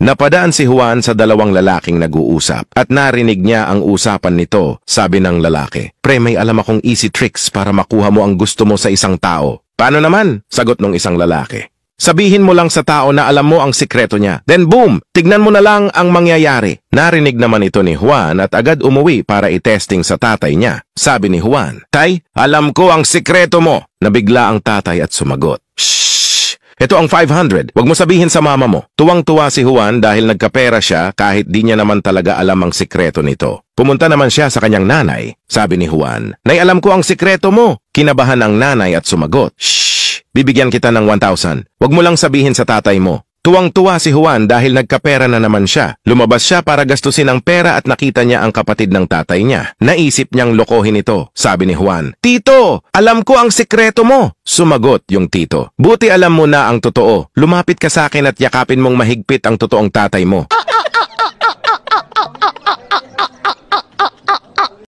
Napadaan si Juan sa dalawang lalaking nag-uusap at narinig niya ang usapan nito. Sabi ng lalaki, "Pre, may alam akong easy tricks para makuha mo ang gusto mo sa isang tao." "Paano naman?" sagot ng isang lalaki. "Sabihin mo lang sa tao na alam mo ang sikreto niya. Then boom, tignan mo na lang ang mangyayari." Narinig naman ito ni Juan at agad umuwi para itesting sa tatay niya. Sabi ni Juan, "Tay, alam ko ang sikreto mo." Nabigla ang tatay at sumagot, "Shh! Ito ang 500. Huwag mo sabihin sa mama mo." Tuwang-tuwa si Juan dahil nagkapera siya kahit di niya naman talaga alam ang sikreto nito. Pumunta naman siya sa kanyang nanay. Sabi ni Juan, "Nay, alam ko ang sikreto mo." Kinabahan ang nanay at sumagot, "Shh! Bibigyan kita ng 1,000. Huwag mo lang sabihin sa tatay mo." Tuwang-tuwa si Juan dahil nagkapera na naman siya. Lumabas siya para gastusin ang pera at nakita niya ang kapatid ng tatay niya. Naisip niyang lokohin ito. Sabi ni Juan, "Tito, alam ko ang sikreto mo." Sumagot yung tito, "Buti alam mo na ang totoo. Lumapit ka sa akin at yakapin mong mahigpit ang totoong tatay mo."